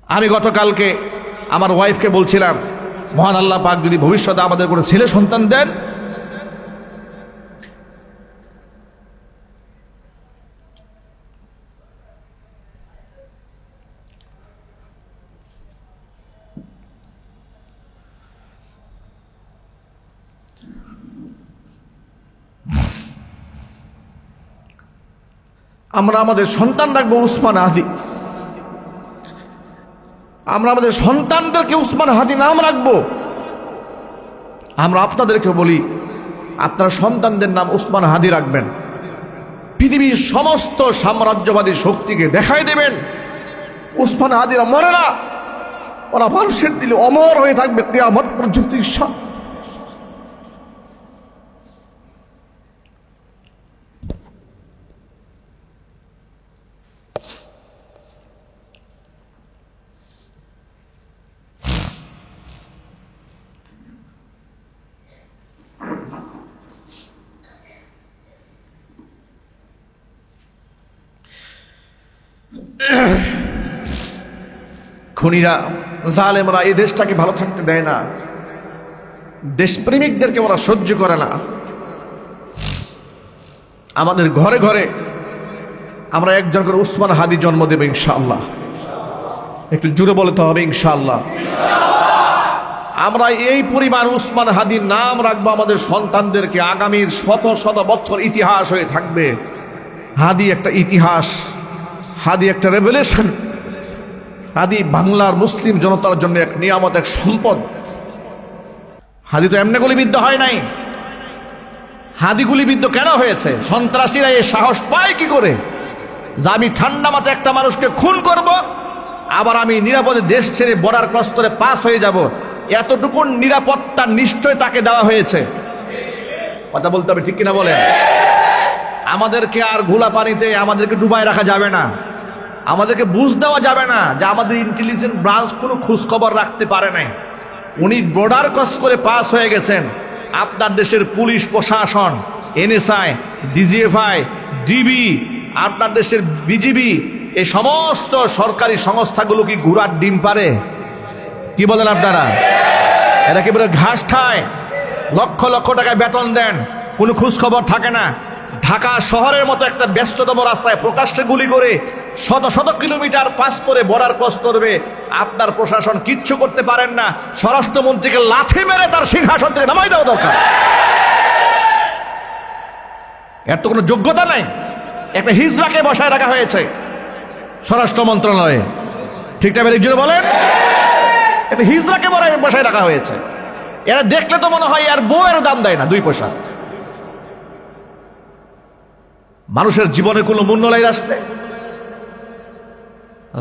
আমি গতকালকে আমার ওয়াইফকে বলছিলাম, মহান আল্লাহ পাক যদি ভবিষ্যতে আমাদের কোনো ছেলে সন্তান দেন, আমরা আমাদের সন্তান রাখবো উসমান হাদি। আমরা আমাদের সন্তানদেরকে উসমান হাদি নাম রাখবো। আমরা আপনাদেরকে বলি, আপনারা সন্তানদের নাম উসমান হাদি রাখবেন। পৃথিবীর সমস্ত সাম্রাজ্যবাদী শক্তিকে দেখাই দেবেন উসমান হাদিরা মরে না, ওরা মানুষের দিলে অমর হয়ে থাকবে কিয়ামত পর্যন্ত ইনশাআল্লাহ। খুনিরা, জালেমরা এই দেশটাকে ভালো থাকতে দেয় না। দেশপ্রেমিকদেরকে ওরা সহ্য করে না। আমাদের ঘরে ঘরে আমরা একজন করে উসমান হাদি জন্ম দেব ইনশাআল্লাহ। একটু জোরে বলতে হবে ইনশাআল্লাহ। আমরা এই পরিবার উসমান হাদির নাম রাখবো আমাদের সন্তানদেরকে। আগামীর শত শত বছর ইতিহাস হয়ে থাকবে। হাদি একটা ইতিহাস, হাদি একটা রেভলিউশন, হাদি বাংলার মুসলিম জনতার জন্য এক নিয়ামত, এক সম্পদ। হাদি তো এমনি গুলিবিদ্ধ হয় নাই। হাদি গুলিবিদ্ধ কেন হয়েছে? সন্ত্রাসীরা এই সাহস পায় কি করে যে আমি ঠান্ডা মাথায় একটা মানুষকে খুন করব, আবার আমি নিরাপদে দেশ ছেড়ে বর্ডার ক্রস করে পাস হয়ে যাব? এতটুকু নিরাপত্তা নিশ্চয় তাকে দেওয়া হয়েছে। কথা বলতে হবে, ঠিক কিনা বলেন? আমাদেরকে আর ঘোলা পানিতে আমাদেরকে ডুবায় রাখা যাবে না। আমাদেরকে বুঝ দেওয়া যাবে না যে আমাদের ইন্টেলিজেন্স ব্রাঞ্চ কোনো খোঁজখবর রাখতে পারে নাই। উনি বর্ডার ক্রস করে পাস হয়ে গেছেন। আপনার দেশের পুলিশ প্রশাসন, এনএসআই, ডিজিএফআই, ডিবি, আপনার দেশের বিজিবি, এই সমস্ত সরকারি সংস্থাগুলো কি ঘোড়ার ডিম পারে? কি বলেন আপনারা? এরা কি বলে ঘাস খায়? লক্ষ লক্ষ টাকায় বেতন দেন, কোনো খোঁজখবর থাকে না। ঢাকা শহরের মতো একটা ব্যস্ততম রাস্তায় প্রকাশ্যে গুলি করে শত শত কিলোমিটার পাস করে বর্ডার ক্রস করবে, আপনার প্রশাসন কিচ্ছু করতে পারেন না। স্বরাষ্ট্রমন্ত্রীকে লাথি মেরে তার সিংহাসন থেকে নামাই দেওয়া দরকার। এর তো কোনো যোগ্যতা নাই। একটা হিজড়াকে বসায় রাখা হয়েছে স্বরাষ্ট্র মন্ত্রণালয়ে, ঠিকঠাক জুড়ে বলেন? একটা হিজড়াকে বসায় রাখা হয়েছে। এরা দেখলে তো মনে হয় আর বউয়ের দাম দেয় না 2 পয়সা। মানুষের জীবনে কোনো মূল্য নাই রাষ্ট্রে।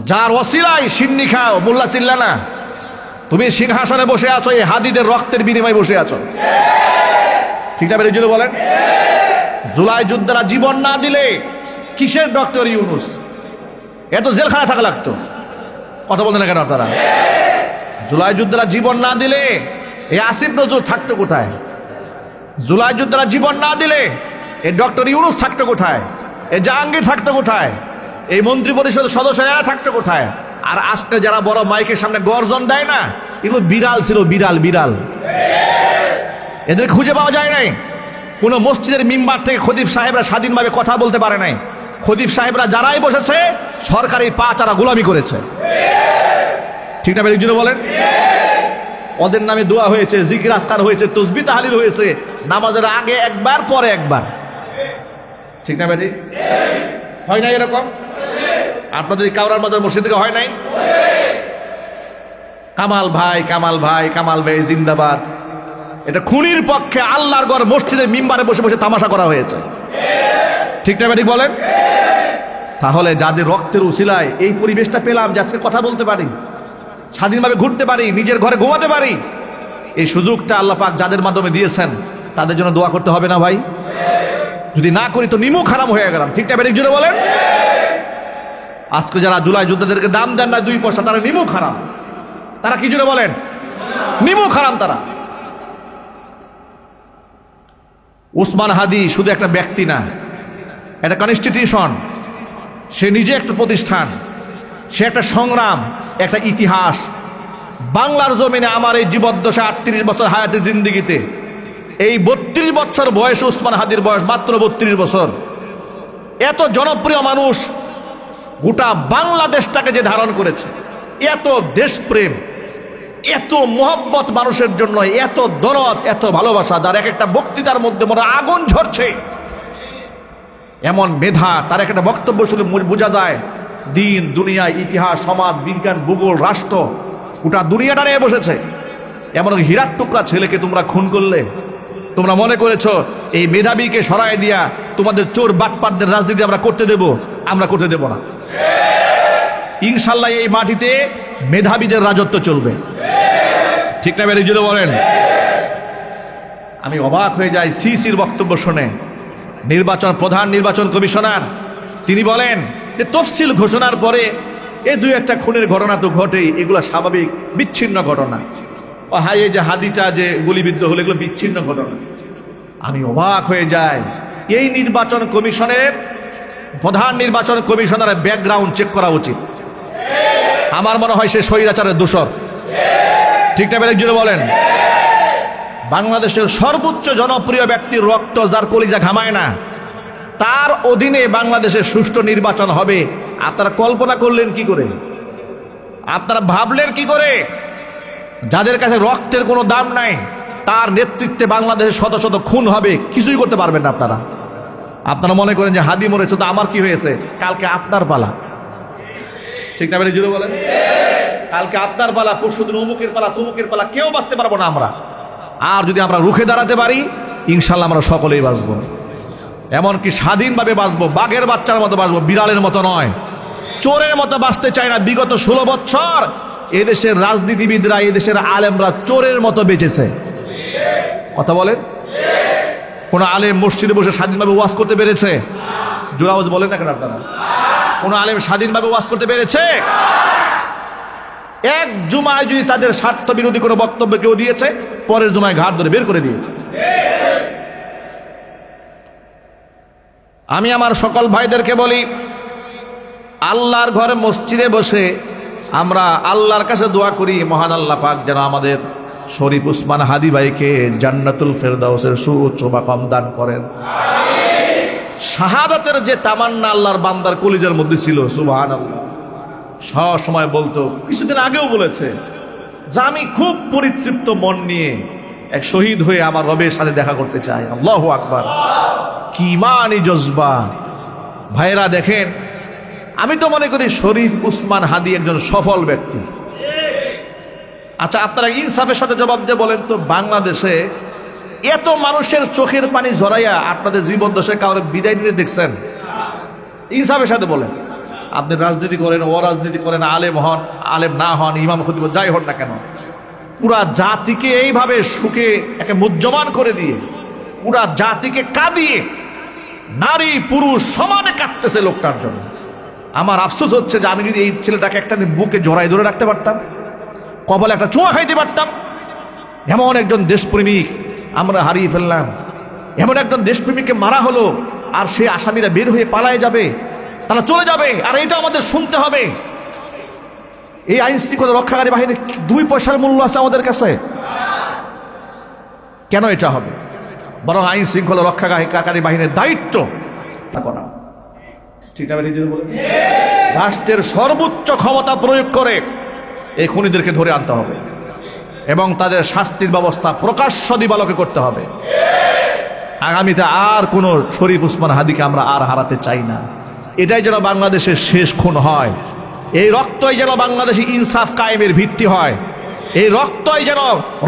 যার ওসিলায় সিন্নি খাও, মোল্লা চিল্লা না। তুমি সিংহাসনে বসে আছো, এই হাদিদের রক্তের বিনিময়ে বসে আছো, ঠিক না? জুড়ে বলেন। জুলাই যোদ্ধারা জীবন না দিলে কিসের ডক্টর ইউনূস? এত জেলখানায় থাকা লাগতো। কথা বলতে না কেন আপনারা? জুলাই যোদ্ধারা জীবন না দিলে এই আসিফ নজরুল থাকতো কোথায়? জুলাই যোদ্ধারা জীবন না দিলে এই ডক্টর ইউনূস থাকতো কোথায়? এই জাহাঙ্গীর থাকতো কোথায়? এই মন্ত্রী পরিষদের সদস্যরা থাকতো কোথায়? আর আজকে যারা বড় মাইকের সামনে গর্জন দেয় না, এগুলো বিড়াল ছিল, বিড়াল বিড়াল। এদের খুঁজে পাওয়া যায় নাই। কোনো মসজিদের মিম্বার থেকে খতিব সাহেবরা স্বাধীনভাবে কথা বলতে পারে নাই। খতিব সাহেবরা যারাই বসেছে সরকারি পা চারা গোলামি করেছে, ঠিক না? জুড়ে বলেন। ওদের নামে দোয়া হয়েছে, জিকির আজকার হয়েছে, তসবিহ তাহলিল হয়েছে, নামাজের আগে একবার পরে একবার, ঠিক না? বেটি হয় নাই এরকম? আপনাদের কাউরার মাজার মসজিদ থেকে হয় নাই? কামাল ভাই, কামাল ভাই, কামাল ভাই জিন্দাবাদ। এটা খুনির পক্ষে আল্লাহর ঘর মসজিদের মিম্বারে বসে বসে তামাশা করা হয়েছে, ঠিক না? বেটি বলেন। তাহলে যাদের রক্তের উসিলায় এই পরিবেশটা পেলাম যে আজকে কথা বলতে পারি, স্বাধীনভাবে ঘুরতে পারি, নিজের ঘরে ঘুমাতে পারি, এই সুযোগটা আল্লাহ পাক যাদের মাধ্যমে দিয়েছেন তাদের জন্য দোয়া করতে হবে না ভাই? যদি না করি তো নিমুখ হারাম হয়ে গেলাম, ঠিক না? বেটি জুড়ে বলেন। আজকে যারা জুলাই যোদ্ধাদেরকে দাম দেন না 2 পয়সা, তারা নিমুখ হারাম। তারা কি জুড়ে বলেন? নিমুখ হারাম তারা। উসমান হাদি শুধু একটা ব্যক্তি না, একটা কনস্টিটিউশন। সে নিজে একটা প্রতিষ্ঠান, সে একটা সংগ্রাম। একটা ইতিহাস। বাংলার জমিনে আমার এই জীবদ্দশা 38 বছর হায়াতে জিন্দিগিতে এই 32 বছর বয়স, উসমান হাদির বয়স মাত্র 32 বছর। এত জনপ্রিয় মানুষ গোটা বাংলাদেশটাকে যে ধারণ করেছে, এত দেশপ্রেম, এত মোহব্বত মানুষের জন্য, এত দরদ, এত ভালোবাসা, যার এক একটা বক্তৃতার মধ্যে মনে আগুন ঝরছে, এমন মেধা, তার একটা বক্তব্য শুনে বোঝা যায় দিন, দুনিয়া, ইতিহাস, সমাজ, বিজ্ঞান, ভূগোল, রাষ্ট্র, গোটা দুনিয়াটা নিয়ে বসেছে। এমন হীরার টুকরা ছেলেকে তোমরা খুন করলে, তোমরা মনে করেছ এই মেধাবীকে সরাই দিয়া তোমাদের চোর বাটপাটদের রাজনীতি আমরা করতে দেব? আমরা করতে দেব না। ইনশাল্লাহ এই মাটিতে মেধাবীদের রাজত্ব চলবে। ঠিক না? বেরিয়ে বলেন। আমি অবাক হয়ে যাই সিসির বক্তব্য শুনে। প্রধান নির্বাচন কমিশনার তিনি বলেন যে তফসিল ঘোষণার পরে এই দুই একটা খুনের ঘটনা তো ঘটেই, এগুলো স্বাভাবিক বিচ্ছিন্ন ঘটনা। হাই, এই যে হাদিটা যে গুলিবিদ্ধ হলো, এগুলো বিচ্ছিন্ন ঘটনা। আমি অবাক হয়ে যাই। এই নির্বাচন কমিশনের প্রধান নির্বাচন কমিশনারের ব্যাকগ্রাউন্ড চেক করা উচিত। আমার মনে হয় সে স্বৈরাচারের দূষক। ঠিক না? বেরেক জুড়ে বলেন। বাংলাদেশের সর্বোচ্চ জনপ্রিয় ব্যক্তির রক্ত যার কলিজা ঘামায় না, তার অধীনে বাংলাদেশের সুষ্ঠু নির্বাচন হবে। আপনারা কল্পনা করলেন কি করে? আপনারা ভাবলেন কি করে? যাদের কাছে রক্তের কোনো দাম নাই, তার নেতৃত্বে বাংলাদেশের শত শত খুন হবে, কিছুই করতে পারবেন না আপনারা। আপনারা মনে করেন যে হাদি মরেছে তো আমার কি হয়েছে, কালকে আপনার পালা। ঠিক না? জুড়ে বলেন। কালকে আপনার পালা, পরশুদিন অমুকের পালা, তমুকের পালা, কেউ বাঁচতে পারবো না আমরা। আর যদি আমরা রুখে দাঁড়াতে পারি, ইনশাল্লাহ আমরা সকলেই বাঁচবো। এমনকি স্বাধীনভাবে বাঁচবো, বাঘের বাচ্চার মতো বাঁচবো, বিড়ালের মতো নয়, চোরের মতো বাঁচতে চাই না। বিগত 16 বছর এদেশের রাজনীতিবিদরা, এদেশের আলেমরা চোরের মতো বেঁচেছে। কথা বলেন। কোন আলেম মসজিদে বসে স্বাধীনভাবে ওয়াজ করতে পেরেছে? জোরাওয়াজ বলেন না কেন আপনারা? কোন আলেম স্বাধীনভাবে ওয়াজ করতে পেরেছে? এক জুমায় যদি তাদের স্বার্থ বিরোধী কোনো বক্তব্য কেউ দিয়েছে, পরের জুমায় ঘাট ধরে বের করে দিয়েছে। আমি আমার সকল ভাইদেরকে বলি, আল্লাহর ঘরে মসজিদে বসে আমরা আল্লাহর কাছে দোয়া করি, মহান আল্লাহ পাক যেন আমাদের শরীফ উসমান হাদি ভাইকে জান্নাতুল ফেরদাউসের সুউচ্চ মাকাম দান করেন। শাহাদাতের যে তামান্না আল্লাহর বান্দার কলিজার মধ্যে ছিল, সুবহানাল্লাহ, সব সময় বলতো, কিছুদিন আগেও বলেছে যে আমি খুব পরিতৃপ্ত মন নিয়ে এক শহীদ হয়ে আমার রবের সাথে দেখা করতে চাই। আল্লাহু আকবার! কি ইমানি জজবা! ভাইরা দেখেন, আমি তো মনে করি শরীফ উসমান হাদি একজন সফল ব্যক্তি। আচ্ছা, আপনারা ইনসাফের সাথে জবাব দিয়ে বলেন তো, বাংলাদেশে এত মানুষের চোখের পানি ঝরাইয়া আপনাদের জীবদ্দশায় কাউকে বিদায় নিতে দেখছেন? ইনসাফের সাথে বলেন। আপনি রাজনীতি করেন, অরাজনীতি করেন, আলেম হন, আলেম না হন, ইমাম খতিব যাই হন না কেন, পুরা জাতিকে এইভাবে সুখে একে মুজ্জমান করে দিয়ে, পুরা জাতিকে কাঁদিয়ে, নারী পুরুষ সমানে কাঁদতেছে লোকটার জন্য। আমার আফসোস হচ্ছে যে আমি যদি এই ছেলেটাকে একটা দিন বুকে জড়াই ধরে রাখতে পারতাম, কপালে একটা চুমা খাইতে পারতাম। এমন একজন দেশপ্রেমিক আমরা হারিয়ে ফেললাম। এমন একজন দেশপ্রেমিককে মারা হলো, আর সেই আসামিরা বের হয়ে পালায় যাবে, তারা চলে যাবে, আর এটা আমাদের শুনতে হবে। এই আইন শৃঙ্খলা রক্ষাকারী বাহিনীর 2 পয়সার মূল্য আছে আমাদের কাছে? কেন এটা হবে? বরং আইন শৃঙ্খলা রক্ষাকারী বাহিনীর দায়িত্ব করা। ঠিক আছে? রাষ্ট্রের সর্বোচ্চ ক্ষমতা প্রয়োগ করে এই খুনিদেরকে ধরে আনতে হবে এবং তাদের শাস্তির ব্যবস্থা প্রকাশ্য দিবালোকে করতে হবে। আগামীতে আর কোনো শরীফ উসমান হাদিকে আমরা আর হারাতে চাই না। এটাই যেন বাংলাদেশের শেষ খুন হয়। এই রক্তই যেন বাংলাদেশে ইনসাফ কায়েমের ভিত্তি হয়। এই রক্তই যেন,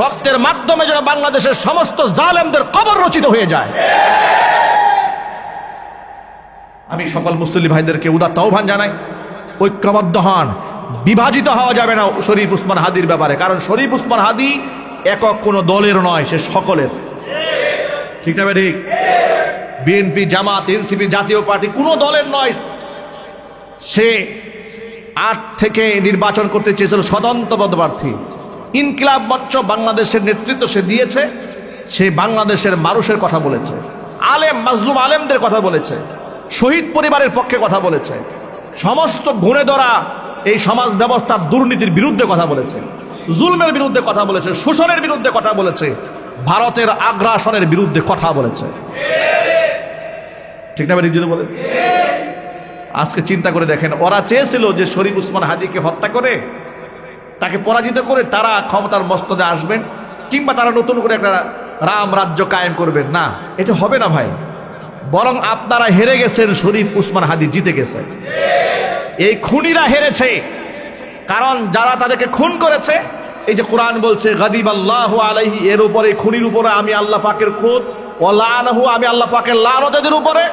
রক্তের মাধ্যমে যেন বাংলাদেশের সমস্ত জালেমদের কবর রচিত হয়ে যায়। আমি সকল মুসলিম ভাইদেরকে উদাত্ত আহ্বান জানাই, ঐক্যবদ্ধ হন। বিভাজিত হওয়া যাবে না শরীফ উসমান হাদির ব্যাপারে, কারণ শরীফ উসমান হাদি একক কোনো দলের নয়, সে সকলের। ঠিক না? ঠিক। বিএনপি, জামাত, এনসিপি, জাতীয় পার্টি কোনো দলের নয়। সে 8 থেকে নির্বাচন করতে চেয়েছিল স্বতন্ত্র পদপ্রার্থী। ইনকিলাব মঞ্চ বাংলাদেশের নেতৃত্ব সে দিয়েছে। সে বাংলাদেশের মানুষের কথা বলেছে, আলেম মাজলুম আলেমদের কথা বলেছে, শহীদ পরিবারের পক্ষে কথা বলেছে। সমস্ত গুণে ধরা এই সমাজ ব্যবস্থার দুর্নীতির বিরুদ্ধে কথা বলেছে, জুলমের বিরুদ্ধে কথা বলেছে, শোষণের বিরুদ্ধে কথা বলেছে, ভারতের আগ্রাসনের বিরুদ্ধে কথা বলেছে। ঠিক না ভাই? যদি বলেন, আজকে চিন্তা করে দেখেন, ওরা চেয়েছিল যে শরীফ উসমান হাদিকে হত্যা করে তাকে পরাজিত করে তারা ক্ষমতার মস্তদে আসবেন, কিংবা তারা নতুন করে একটা রাম রাজ্য কায়েম করবেন। না, এটা হবে না ভাই, বরং আপনারা হেরে গেছেন, শরীফ উসমান হাদি জিতে গেছে। এই খুনিরা হেরেছে, কারণ যারা তাদেরকে খুন করেছে, এই যে কোরআন বলছে গাদিবাল্লাহু আলাইহি, এর উপরে খুনির উপরে আমি আল্লাহ পাকের ক্রোধ, ও লাআনাহু, আমি আল্লাহ পাকের লানত এদের উপরে।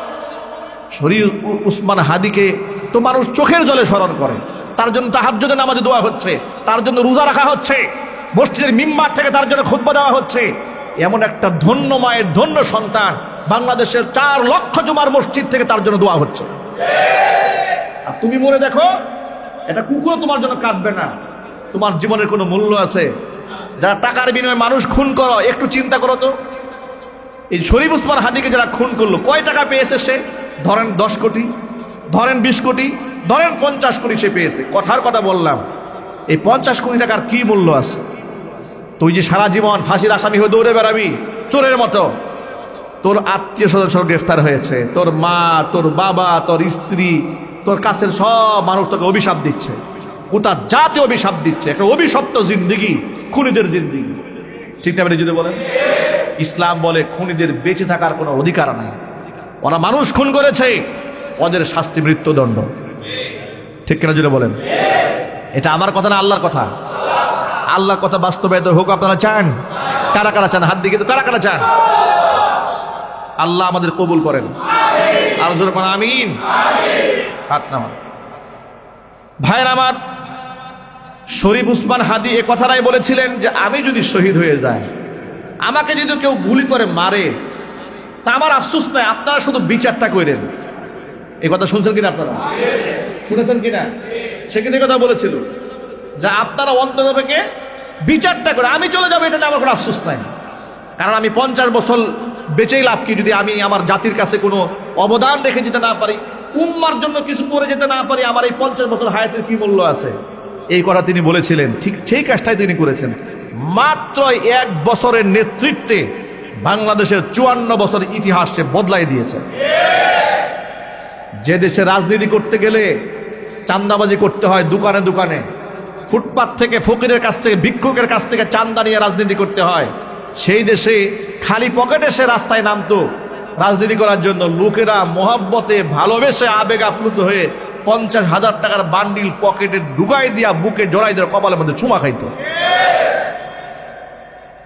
শরীফ উসমান হাদিকে তো মানুষ চোখের জলে স্মরণ করে, তার জন্য তাহাজ্জুদের নামাজে দোয়া হচ্ছে, তার জন্য রোজা রাখা হচ্ছে, মসজিদের মিম্বার থেকে তার জন্য খুতবা দেওয়া হচ্ছে। এমন একটা ধন্য মায়ের ধন্য সন্তান, বাংলাদেশের 4 লক্ষ জুমার মসজিদ থেকে তার জন্য দোয়া হচ্ছে। আর তুমি মরে দেখো, এটা কুকুরও তোমার জন্য কাঁদবে না। তোমার জীবনের কোনো মূল্য আছে? যারা টাকার বিনিময়ে মানুষ খুন করো, একটু চিন্তা করো তো। এই শরীফ উসমান হাদিকে যারা খুন করলো, কয় টাকা পেয়েছে সে? ধরেন 10 কোটি, ধরেন 20 কোটি, ধরেন 50 কোটি সে পেয়েছে। কথার কথা বললাম, এই 50 কোটি টাকার কি মূল্য আছে? তুই যে সারা জীবন ফাঁসির আসামি হয়ে দৌড়ে বেড়াবি চোরের মতো, তোর আত্মীয় স্বজন সব গ্রেফতার হয়েছে, তোর মা, তোর বাবা, তোর স্ত্রী, তোর কাছের সব মানুষ তোকে অভিশাপ দিচ্ছে, গোটা জাতি অভিশাপ দিচ্ছে। একটা অভিশপ্ত জিন্দিগি, খুনিদের জিন্দিগি। ঠিক না? যদি বলেন, ইসলাম বলে খুনিদের বেঁচে থাকার কোনো অধিকার নাই। ওরা মানুষ খুন করেছে, ওদের শাস্তি মৃত্যুদণ্ড। ঠিক কিনা যদি বলেন? এটা আমার কথা না, আল্লাহর কথা। আল্লাহর কথা বাস্তবায়িত হোক আপনারা চান? কারা কারা চান? হাত দিকে তো কারা কারা চান? আল্লাহ আমাদের কবুল করেন। আর জোরে কোন আমিন। হাত নামান। ভাইয়ের আমার, শরীফ উসমান হাদি এ কথাটাই বলেছিলেন যে আমি যদি শহীদ হয়ে যাই, আমাকে যদি কেউ গুলি করে মারে, তা আমার আফসোস নাই, আপনারা শুধু বিচারটা করেন। এই কথা শুনছেন কিনা? আপনারা শুনেছেন কিনা? সেখানে কথা বলেছিল যে আপনারা অন্তত থেকে বিচারটা করে, আমি চলে যাবো, এটা আমার কোনো আফসোস নাই। কারণ আমি 50 বছর বেঁচেই লাভ কি, যদি আমি আমার জাতির কাছে কোনো অবদান রেখে যেতে না পারি, উম্মার জন্য কিছু করে যেতে না পারি, আমার এই 50 বছর হায়াতের কি মূল্য আছে? এই কথা তিনি বলেছিলেন। ঠিক সেই কাজটাই তিনি করেছেন। মাত্র 1 বছরের নেতৃত্বে বাংলাদেশের 54 বছর ইতিহাস সে বদলাই দিয়েছে। যে দেশে রাজনীতি করতে গেলে চাঁদাবাজি করতে হয়, দোকানে দোকানে, ফুটপাত থেকে, ফকিরের কাছ থেকে, ভিক্ষুকের কাছ থেকে চাঁদা নিয়ে রাজনীতি করতে হয়, সেই দেশে খালি পকেটে সে রাস্তায় নামতো রাজনীতি করার জন্য। লোকেরা মহব্বতে, ভালোবেসে, আবেগ আপ্লুত হয়ে 50,000 টাকার বান্ডিল পকেটে ঢুকাই দিয়া বুকে জড়াই দেওয়া, কপালের মধ্যে চুমা খাইতো।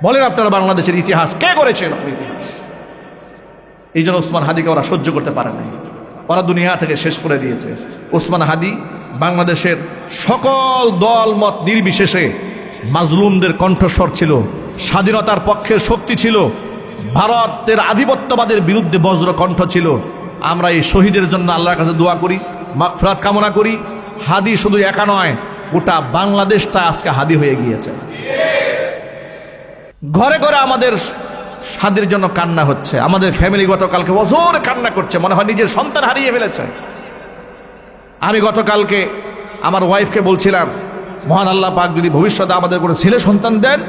বলেন আপনারা, বাংলাদেশের ইতিহাস কে করেছেন? এই জন্য উসমান হাদিকে ওরা সহ্য করতে পারে নাই, ওরা দুনিয়া থেকে শেষ করে দিয়েছে। উসমান হাদি বাংলাদেশের সকল দল মত নির্বিশেষে মাজলুমদের কণ্ঠস্বর ছিল, স্বাধীনতার পক্ষের শক্তি ছিল, ভারতের আধিপত্যবাদের বিরুদ্ধে বজ্র কণ্ঠ ছিল। আমরা এই শহীদের জন্য আল্লাহর কাছে দোয়া করি, মাগফিরাত কামনা করি। হাদি শুধু একা নয়, গোটা বাংলাদেশটা আজকে হাদি হয়ে গিয়েছে। ঘরে ঘরে আমাদের হাদির জন্য কান্না হচ্ছে। আমাদের ফ্যামিলি গতকালকে অজোরে কান্না করছে, মনে হয় নিজের সন্তান হারিয়ে ফেলেছে। আমি গতকালকে আমার ওয়াইফকে বলছিলাম, মহান আল্লাহ পাক যদি ভবিষ্যতে আমাদের কোনো ছেলে সন্তান দেন,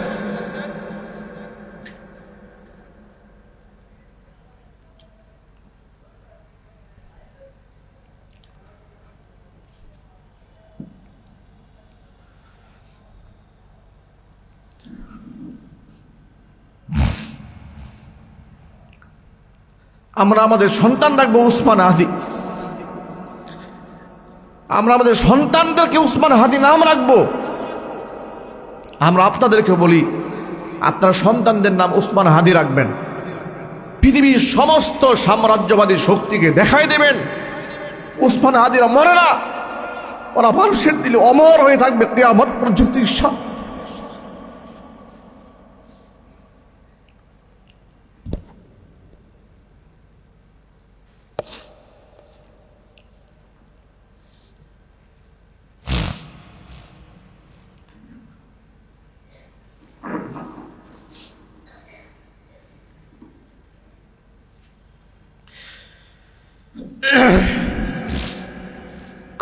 আমরা আমাদের সন্তান রাখবো উসমান হাদি। আমরা আমাদের সন্তানদেরকে উসমান হাদি নাম রাখবো। আমরা আপনাদেরকে বলি, আপনারা সন্তানদের নাম উসমান হাদি রাখবেন। পৃথিবীর সমস্ত সাম্রাজ্যবাদী শক্তিকে দেখাই দেবেন উসমান হাদিরা মরে না, ওরা মানুষের দিলে অমর হয়ে থাকবে কিয়ামত পর্যন্ত। ঈর্ষা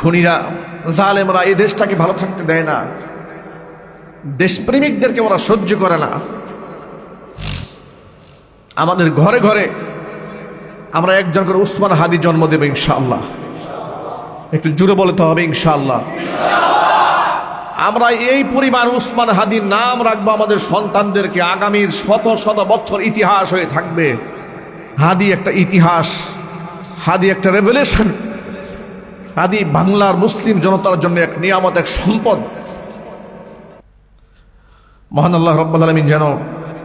খুনিরা, জালেমরা এই দেশটাকে ভালো থাকতে দেয় না। দেশপ্রেমিকদেরকে ওরা সহ্য করে না। আমাদের ঘরে ঘরে আমরা একজন করে উসমান হাদি জন্ম দেব ইনশাআল্লাহ। একটু জোরে বলতে হবে ইনশাআল্লাহ। আমরা এই পরিবার উসমান হাদির নাম রাখবো আমাদের সন্তানদেরকে, আগামীর শত শত বছর ইতিহাস হয়ে থাকবে। হাদি একটা ইতিহাস, হাদি একটা রেভলিউশন, হাদি বাংলার মুসলিম জনতার জন্য এক নিয়ামত, এক সম্পদ। মহান আল্লাহ রাব্বুল আলামিন যেন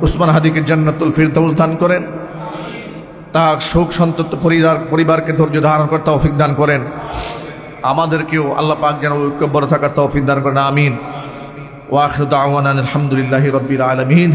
উসমান হাদিকে জান্নাতুল ফিরদাউস দান করেন, তার শোক সন্তপ্ত পরিবারকে ধৈর্য ধারণ করতে তৌফিক দান করেন। আমাদেরকেও আল্লাহ পাক যেন ঐক্যবদ্ধ থাকার তৌফিক দান করেন। আমিন। ওয়া আখিরু দাওয়ানা আলহামদুলিল্লাহি রাব্বিল আলামিন।